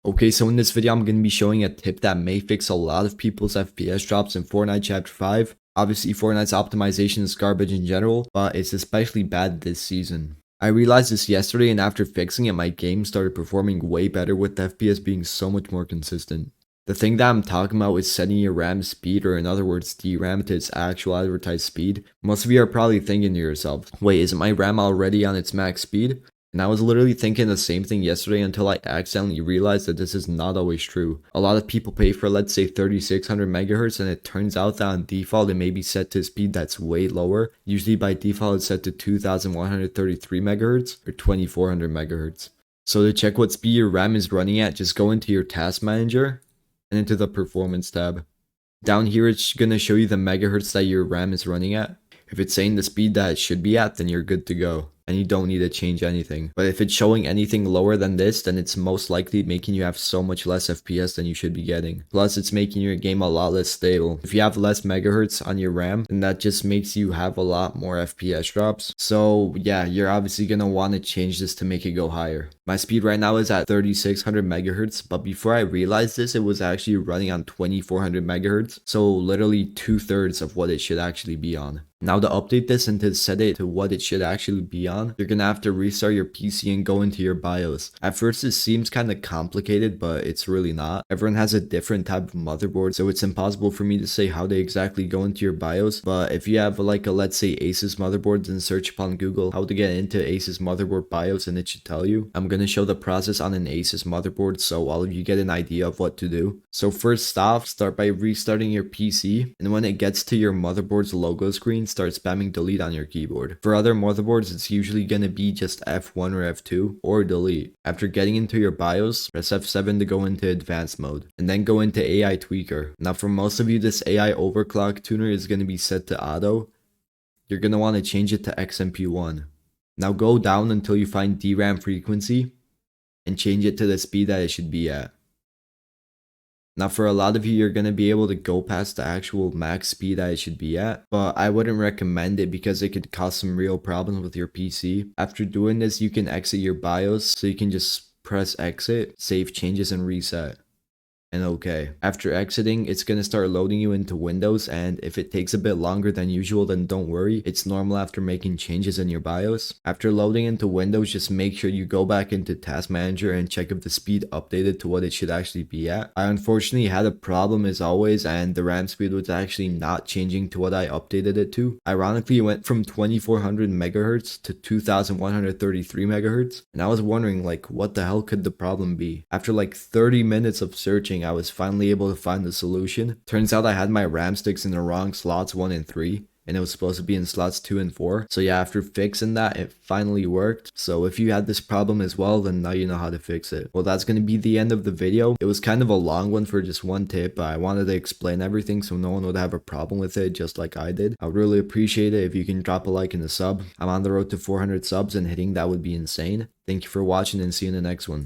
Okay, so in this video, I'm going to be showing a tip that may fix a lot of people's FPS drops in Fortnite Chapter 5. Obviously, Fortnite's optimization is garbage in general, but it's especially bad this season. I realized this yesterday, and after fixing it, my game started performing way better with the FPS being so much more consistent. The thing that I'm talking about is setting your RAM speed, or in other words, DRAM to its actual advertised speed. Most of you are probably thinking to yourself, wait, isn't my RAM already on its max speed? And I was literally thinking the same thing yesterday until I accidentally realized that this is not always true. A lot of people pay for, let's say, 3600 megahertz, and it turns out that on default it may be set to a speed that's way lower. Usually by default it's set to 2133 megahertz or 2400 megahertz. So to check what speed your RAM is running at, just go into your task manager and into the performance tab. Down here it's going to show you the megahertz that your RAM is running at. If it's saying the speed that it should be at, then you're good to go, and you don't need to change anything. But if it's showing anything lower than this, then it's most likely making you have so much less FPS than you should be getting. Plus, it's making your game a lot less stable. If you have less megahertz on your RAM, then that just makes you have a lot more FPS drops. So yeah, you're obviously gonna want to change this to make it go higher. My speed right now is at 3600 megahertz, but before I realized this, it was actually running on 2400 megahertz. So literally 2/3 of what it should actually be on. Now to update this and to set it to what it should actually be on, you're gonna have to restart your PC and go into your BIOS. At first it seems kind of complicated, but it's really not. Everyone has a different type of motherboard, so it's impossible for me to say how they exactly go into your BIOS. But if you have like a, let's say, Asus motherboard, then search upon Google how to get into Asus motherboard BIOS and it should tell you. I'm gonna show the process on an Asus motherboard so all of you get an idea of what to do. So first off, start by restarting your PC, and when it gets to your motherboard's logo screen, start spamming delete on your keyboard. For other motherboards, it's usually going to be just F1 or F2 or delete. After getting into your BIOS, press F7 to go into advanced mode, and then go into AI tweaker. Now for most of you, this AI overclock tuner is going to be set to auto. You're going to want to change it to XMP1. Now go down until you find DRAM frequency and change it to the speed that it should be at. Now for a lot of you, you're going to be able to go past the actual max speed that it should be at, but I wouldn't recommend it because it could cause some real problems with your PC. After doing this, you can exit your BIOS, so you can just press exit, save changes and reset. And okay. After exiting, it's going to start loading you into Windows, and if it takes a bit longer than usual, then don't worry. It's normal after making changes in your BIOS. After loading into Windows, just make sure you go back into Task Manager and check if the speed updated to what it should actually be at. I unfortunately had a problem as always, and the RAM speed was actually not changing to what I updated it to. Ironically, it went from 2400 megahertz to 2133 megahertz, and I was wondering like what the hell could the problem be? After like 30 minutes of searching, I was finally able to find the solution. Turns out I had my RAM sticks in the wrong slots 1 and 3, and it was supposed to be in slots 2 and 4. So yeah, after fixing that, it finally worked. So if you had this problem as well, then now you know how to fix it. Well, that's going to be the end of the video. It was kind of a long one for just one tip, but I wanted to explain everything so no one would have a problem with it just like I did. I would really appreciate it if you can drop a like and a sub. I'm on the road to 400 subs, and hitting that would be insane. Thank you for watching, and see you in the next one.